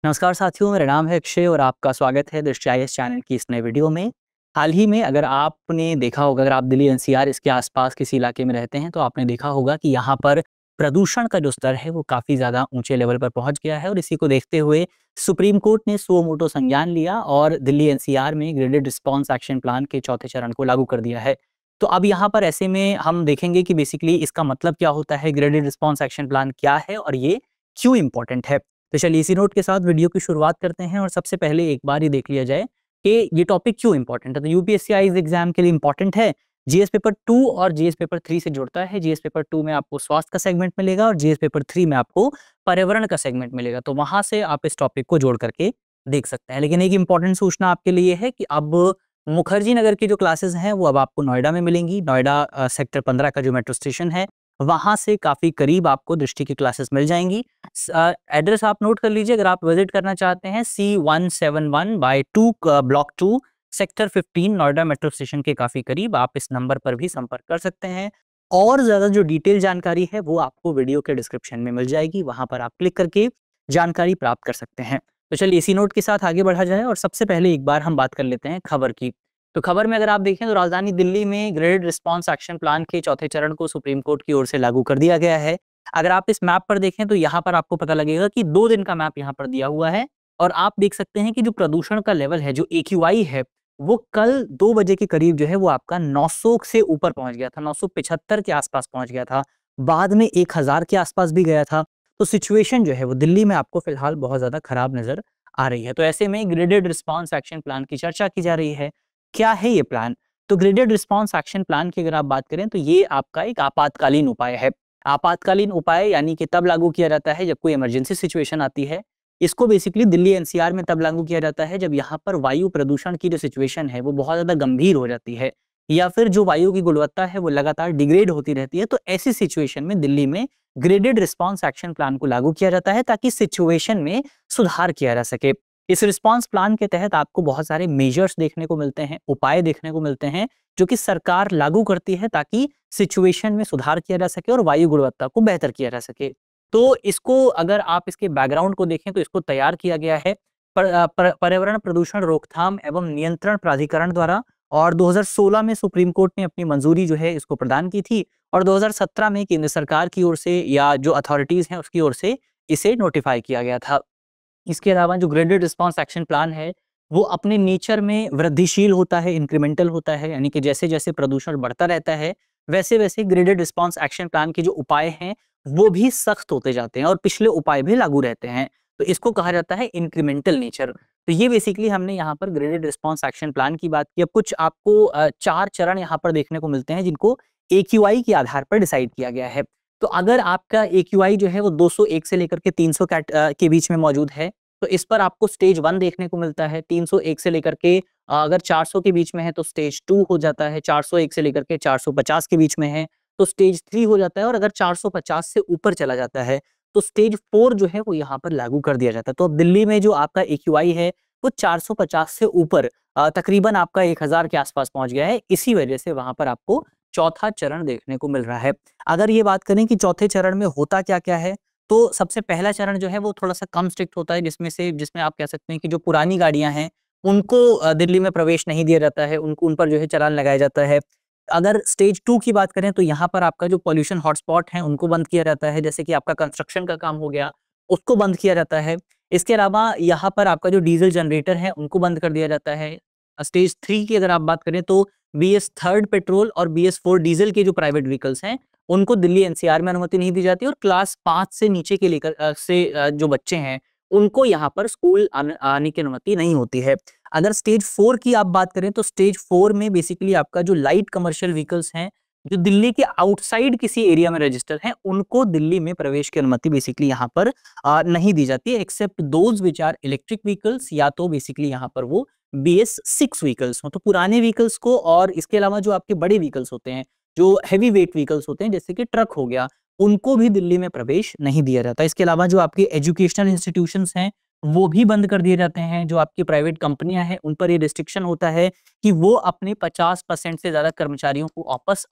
नमस्कार साथियों, मेरा नाम है अक्षय और आपका स्वागत है दृष्टि आईएएस चैनल की इस नए वीडियो में। हाल ही में अगर आपने देखा होगा, अगर आप दिल्ली एनसीआर इसके आसपास किसी इलाके में रहते हैं, तो आपने देखा होगा कि यहाँ पर प्रदूषण का जो स्तर है वो काफ़ी ज़्यादा ऊँचे लेवल पर पहुँच गया है और इसी को देखते हुए सुप्रीम कोर्ट ने सुओ मोटो संज्ञान लिया और दिल्ली एनसीआर में ग्रेडेड रिस्पॉन्स एक्शन प्लान के चौथे चरण को लागू कर दिया है। तो अब यहाँ पर ऐसे में हम देखेंगे कि बेसिकली इसका मतलब क्या होता है, ग्रेडेड रिस्पॉन्स एक्शन प्लान क्या है और ये क्यों इम्पोर्टेंट है। तो चलिए इसी नोट के साथ वीडियो की शुरुआत करते हैं और सबसे पहले एक बार ही देख लिया जाए कि ये टॉपिक क्यों इंपॉर्टेंट है। तो यूपीएससी आईज एग्जाम के लिए इंपॉर्टेंट है। जीएस पेपर 2 और जीएस पेपर 3 से जुड़ता है। जीएस पेपर 2 में आपको स्वास्थ्य का सेगमेंट मिलेगा और जीएस पेपर 3 में आपको पर्यावरण का सेगमेंट मिलेगा। तो वहां से आप इस टॉपिक को जोड़ करके देख सकते हैं। लेकिन एक इंपॉर्टेंट सूचना आपके लिए है कि अब मुखर्जी नगर की जो क्लासेस हैं वो अब आपको नोएडा में मिलेंगी। नोएडा सेक्टर 15 का जो मेट्रो स्टेशन है वहां से काफी करीब आपको दृष्टि की क्लासेस मिल जाएंगी। एड्रेस आप नोट कर लीजिए अगर आप विजिट करना चाहते हैं। C171/2 block 2 sector 15 Noida metro station के काफी करीब। आप इस नंबर पर भी संपर्क कर सकते हैं और ज्यादा जो डिटेल जानकारी है वो आपको वीडियो के डिस्क्रिप्शन में मिल जाएगी। वहां पर आप क्लिक करके जानकारी प्राप्त कर सकते हैं। तो चलिए इसी नोट के साथ आगे बढ़ा जाए और सबसे पहले एक बार हम बात कर लेते हैं खबर की। तो खबर में अगर आप देखें तो राजधानी दिल्ली में ग्रेडेड रिस्पॉन्स एक्शन प्लान के चौथे चरण को सुप्रीम कोर्ट की ओर से लागू कर दिया गया है। अगर आप इस मैप पर देखें तो यहाँ पर आपको पता लगेगा कि 2 दिन का मैप यहाँ पर दिया हुआ है और आप देख सकते हैं कि जो प्रदूषण का लेवल है, जो एक्यूआई है, वो कल 2 बजे के करीब जो है वो आपका 900 से ऊपर पहुंच गया था, 975 के आसपास पहुंच गया था। बाद में 1000 के आसपास भी गया था। तो सिचुएशन जो है वो दिल्ली में आपको फिलहाल बहुत ज्यादा खराब नजर आ रही है। तो ऐसे में ग्रेडेड रिस्पॉन्स एक्शन प्लान की चर्चा की जा रही है। क्या है ये प्लान? तो ग्रेडेड रिस्पॉन्स एक्शन प्लान की अगर आप बात करें तो ये आपका एक आपातकालीन उपाय है। आपातकालीन उपाय यानी कि तब लागू किया जाता है जब कोई इमरजेंसी सिचुएशन आती है। इसको बेसिकली दिल्ली एनसीआर में तब लागू किया जाता है जब यहाँ पर वायु प्रदूषण की जो सिचुएशन है वो बहुत ज्यादा गंभीर हो जाती है या फिर जो वायु की गुणवत्ता है वो लगातार डिग्रेड होती रहती है। तो ऐसी सिचुएशन में दिल्ली में ग्रेडेड रिस्पॉन्स एक्शन प्लान को लागू किया जाता है ताकि सिचुएशन में सुधार किया जा सके। इस रिस्पॉन्स प्लान के तहत आपको बहुत सारे मेजर्स देखने को मिलते हैं, उपाय देखने को मिलते हैं जो कि सरकार लागू करती है ताकि सिचुएशन में सुधार किया जा सके और वायु गुणवत्ता को बेहतर किया जा सके। तो इसको अगर आप इसके बैकग्राउंड को देखें तो इसको तैयार किया गया है पर्यावरण प्रदूषण रोकथाम एवं नियंत्रण प्राधिकरण द्वारा और 2016 में सुप्रीम कोर्ट ने अपनी मंजूरी जो है इसको प्रदान की थी और 2017 में केंद्र सरकार की ओर से या जो अथॉरिटीज हैं उसकी ओर से इसे नोटिफाई किया गया था। इसके अलावा जो ग्रेडेड रिस्पॉन्स एक्शन प्लान है वो अपने नेचर में वृद्धिशील होता है, इंक्रीमेंटल होता है, यानी कि जैसे जैसे प्रदूषण बढ़ता रहता है वैसे वैसे ग्रेडेड रिस्पॉन्स एक्शन प्लान के जो उपाय हैं वो भी सख्त होते जाते हैं और पिछले उपाय भी लागू रहते हैं। तो इसको कहा जाता है इंक्रीमेंटल नेचर। तो ये बेसिकली हमने यहाँ पर ग्रेडेड रिस्पॉन्स एक्शन प्लान की बात की। अब कुछ आपको 4 चरण यहाँ पर देखने को मिलते हैं जिनको एक्यूआई के आधार पर डिसाइड किया गया है। तो अगर आपका एक्यूआई जो है वो 201 से लेकर के 300 के बीच में मौजूद है तो इस पर आपको स्टेज 1 देखने को मिलता है। 301 से लेकर के अगर 400 के बीच में है तो स्टेज 2 हो जाता है। 401 से लेकर के 450 के बीच में है तो स्टेज 3 हो जाता है और अगर 450 से ऊपर चला जाता है तो स्टेज 4 जो है वो यहाँ पर लागू कर दिया जाता है। तो अब दिल्ली में जो आपका एक्यूआई है वो 450 से ऊपर तकरीबन आपका 1000 के आसपास पहुंच गया है। इसी वजह से वहां पर आपको चौथा चरण देखने को मिल रहा है। अगर ये बात करें कि चौथे चरण में होता क्या-क्या है, तो सबसे पहला चरण जो है वो थोड़ा-सा कम स्ट्रिक्ट होता है जिसमें आप कह सकते हैं कि जो पुरानी गाड़ियाँ हैं, उनको दिल्ली में प्रवेश नहीं दिया जाता है, उनको उन पर जो है चालान लगाया जाता है। अगर स्टेज 2 की बात करें तो यहाँ पर आपका जो पॉल्यूशन हॉटस्पॉट है उनको बंद किया जाता है, जैसे कि आपका कंस्ट्रक्शन का काम हो गया, उसको बंद किया जाता है। इसके अलावा यहाँ पर आपका जो डीज़ल जनरेटर है उनको बंद कर दिया जाता है। स्टेज 3 की अगर आप बात करें तो बीएस थर्ड पेट्रोल और बीएस 4 डीजल के जो प्राइवेट व्हीकल्स हैं उनको दिल्ली एनसीआर में अनुमति नहीं दी जाती और क्लास 5 से नीचे के जो बच्चे हैं उनको यहाँ पर स्कूल आने की अनुमति नहीं होती है। अगर स्टेज 4 की आप बात करें तो स्टेज 4 में बेसिकली आपका जो लाइट कमर्शियल व्हीकल्स हैं जो दिल्ली के आउटसाइड किसी एरिया में रजिस्टर हैं उनको दिल्ली में प्रवेश की अनुमति बेसिकली यहाँ पर नहीं दी जाती है except those which are electric vehicles या तो बेसिकली यहाँ पर वो BS6 व्हीकल्स हो। तो पुराने व्हीकल्स को और इसके अलावा जो आपके बड़े व्हीकल्स होते हैं, जो हैवी वेट व्हीकल्स होते हैं जैसे कि ट्रक हो गया, उनको भी दिल्ली में प्रवेश नहीं दिया जाता। इसके अलावा जो आपके एजुकेशनल इंस्टीट्यूशंस हैं वो भी बंद कर दिए जाते हैं। जो आपकी प्राइवेट कंपनियां हैं उन पर ये रिस्ट्रिक्शन होता है कि वो अपने 50% से ज्यादा कर्मचारियों को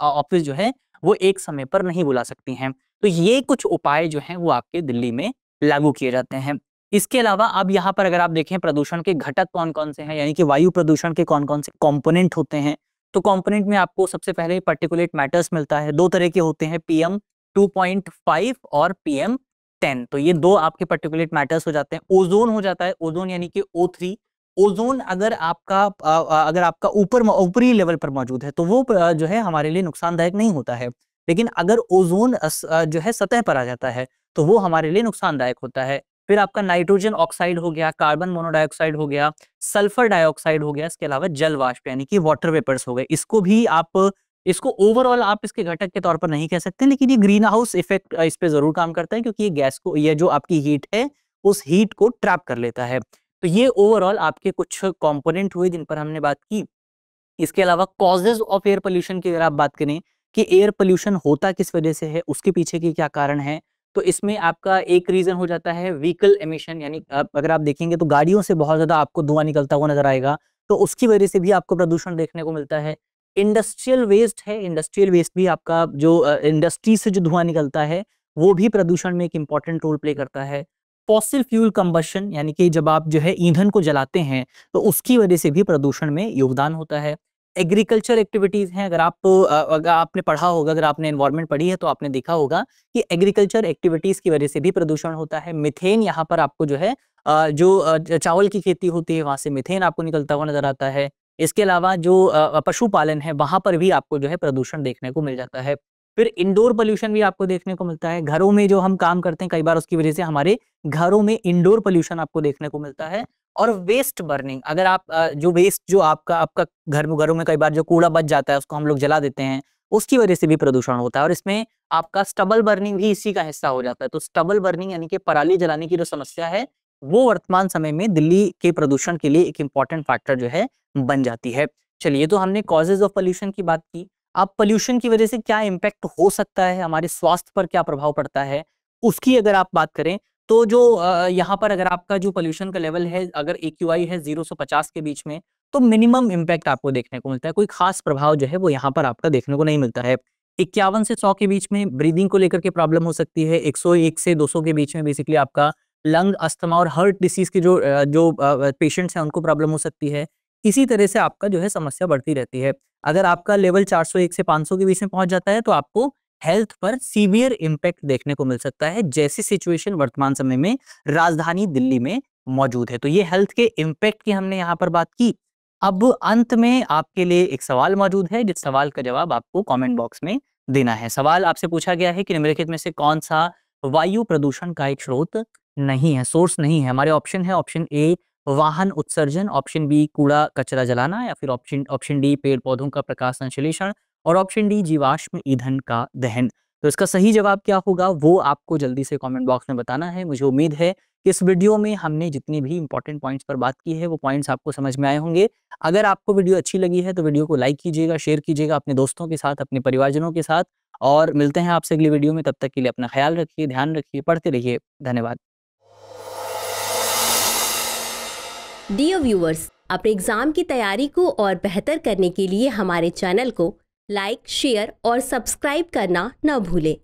ऑफिस जो है वो एक समय पर नहीं बुला सकती हैं। तो ये कुछ उपाय जो हैं वो आपके दिल्ली में लागू किए जाते हैं। इसके अलावा अब यहाँ पर अगर आप देखें प्रदूषण के घटक कौन-कौन से हैं, यानी कि वायु प्रदूषण के कौन-कौन से कंपोनेंट होते हैं। तो कंपोनेंट में आपको सबसे पहले पार्टिकुलेट मैटर्स मिलता है, 2 तरह के होते हैं, पीएम 2.5 और पीएम 10। तो ये 2 आपके पार्टिकुलेट मैटर्स हो जाते हैं। ओज़ोन हो जाता है, ओज़ोन यानी कि O3। ओज़ोन अगर आपका ऊपरी लेवल पर मौजूद है, तो वो जो है हमारे लिए नुकसानदायक नहीं होता है। लेकिन अगर ओज़ोन जो है सतह पर आ जाता है, तो वो हमारे लिए नुकसानदायक होता है। फिर आपका नाइट्रोजन ऑक्साइड हो गया, कार्बन मोनोडाइऑक्साइड हो गया, सल्फर डाइऑक्साइड हो गया, इसके अलावा जल वाष्प यानी कि वाटर वेपर्स हो गए। इसको ओवरऑल आप इसके घटक के तौर पर नहीं कह सकते, लेकिन ये ग्रीन हाउस इफेक्ट इस पे ज़रूर काम करता है, क्योंकि ये जो आपकी हीट है, उस हीट को ट्रैप कर लेता है। तो ये ओवरऑल आपके कुछ कंपोनेंट हुए जिन पर हमने बात की। इसके अलावा कॉजेज़ ऑफ एयर पॉल्यूशन की अगर आप बात करें कि एयर पॉल्यूशन होता किस वजह से है, उसके पीछे के क्या कारण हैं, तो इसमें आपका एक रीज़न हो जाता है व्हीकल एमिशन, यानी अगर आप देखेंगे तो गाड़ियों से बहुत ज़्यादा आपको धुआँ निकलता हुआ नज़र आएगा, तो उसकी वजह से भी आपको प्रदूषण देखने को मिलता है। इंडस्ट्रियल वेस्ट है, इंडस्ट्रियल वेस्ट भी आपका जो इंडस्ट्री से जो धुआँ निकलता है, वो भी प्रदूषण में एक इम्पॉर्टेंट रोल प्ले करता है। फॉसिल फ्यूल कंबशन, यानी कि जब आप जो है ईंधन को जलाते हैं, तो उसकी वजह से भी प्रदूषण में योगदान होता है। एग्रीकल्चर एक्टिविटीज़ हैं, अगर आपने पढ़ा होगा, अगर आपने एनवायरनमेंट पढ़ी है, तो आपने देखा होगा कि एग्रीकल्चर एक्टिविटीज़ की वजह से भी प्रदूषण होता है। मीथेन यहाँ पर आपको जो है चावल की खेती होती है, वहाँ से मीथेन आपको निकलता हुआ नज़र आता है। इसके अलावा जो पशुपालन है, वहाँ पर भी आपको जो है प्रदूषण देखने को मिल जाता है। फिर इंडोर पॉल्यूशन भी आपको देखने को मिलता है। घरों में जो हम काम करते हैं, कई बार उसकी वजह से हमारे घरों में इंडोर पॉल्यूशन आपको देखने को मिलता है। और वेस्ट बर्निंग, अगर आप जो वेस्ट जो आपका घरों में कई बार जो कूड़ा बच जाता है, उसको हम लोग जला देते हैं, उसकी वजह से भी प्रदूषण होता है। और इसमें आपका स्टबल बर्निंग भी इसी का हिस्सा हो जाता है। तो स्टबल बर्निंग यानी कि पराली जलाने की जो समस्या है, वो वर्तमान समय में दिल्ली के प्रदूषण के लिए एक इम्पॉर्टेंट फैक्टर जो है बन जाती है। चलिए, तो हमने कॉजेज़ ऑफ पॉल्यूशन की बात की। अब पॉल्यूशन की वजह से क्या इम्पैक्ट हो सकता है, हमारे स्वास्थ्य पर क्या प्रभाव पड़ता है, उसकी अगर आप बात करें, तो जो यहाँ पर अगर आपका जो पॉल्यूशन का लेवल है, अगर एक्यूआई है 0 से 50 के बीच में, तो मिनिमम इम्पैक्ट आपको देखने को मिलता है। कोई खास प्रभाव जो है वो यहाँ पर आपका देखने को नहीं मिलता है। 51 से 100 के बीच में ब्रीदिंग को लेकर के प्रॉब्लम हो सकती है। 101 से 200 के बीच में बेसिकली आपका लंग, अस्थमा और हार्ट डिसीज़ के जो पेशेंट्स हैं, उनको प्रॉब्लम हो सकती है। इसी तरह से आपका जो है समस्या बढ़ती रहती है। अगर आपका लेवल 401 से 500 के बीच में पहुँच जाता है, तो आपको हेल्थ पर सीवियर इम्पैक्ट देखने को मिल सकता है, जैसी सिचुएशन वर्तमान समय में राजधानी दिल्ली में मौजूद है। तो ये हेल्थ के इम्पैक्ट की हमने यहाँ पर बात की। अब अंत में आपके लिए एक सवाल मौजूद है, जिस सवाल का जवाब आपको कमेंट बॉक्स में देना है। सवाल आपसे पूछा गया है कि निम्नलिखित में से कौन-सा वायु प्रदूषण का एक स्रोत नहीं है, सोर्स नहीं है। हमारे ऑप्शन है, ऑप्शन ए वाहन उत्सर्जन, ऑप्शन बी कूड़ा-कचरा जलाना, या फिर ऑप्शन डी पेड़-पौधों का प्रकाश संश्लेषण, और ऑप्शन डी जीवाश्म ईंधन का दहन। तो इसका सही जवाब क्या होगा, वो आपको जल्दी से कमेंट बॉक्स में बताना है। मुझे उम्मीद है कि इस वीडियो में हमने जितनी भी इंपॉर्टेंट पॉइंट्स पर बात की है, वो पॉइंट्स आपको समझ में आए होंगे। अगर आपको वीडियो अच्छी लगी है, तो वीडियो को लाइक कीजिएगा, शेयर कीजिएगा अपने दोस्तों के साथ, अपने परिवारजनों के साथ, और मिलते हैं आपसे अगली वीडियो में। तब तक के लिए अपना ख्याल रखिए, ध्यान रखिए, पढ़ते रहिए। धन्यवाद। डियर व्यूअर्स, अपने एग्जाम की तैयारी को और बेहतर करने के लिए हमारे चैनल को लाइक, शेयर और सब्सक्राइब करना न भूलें।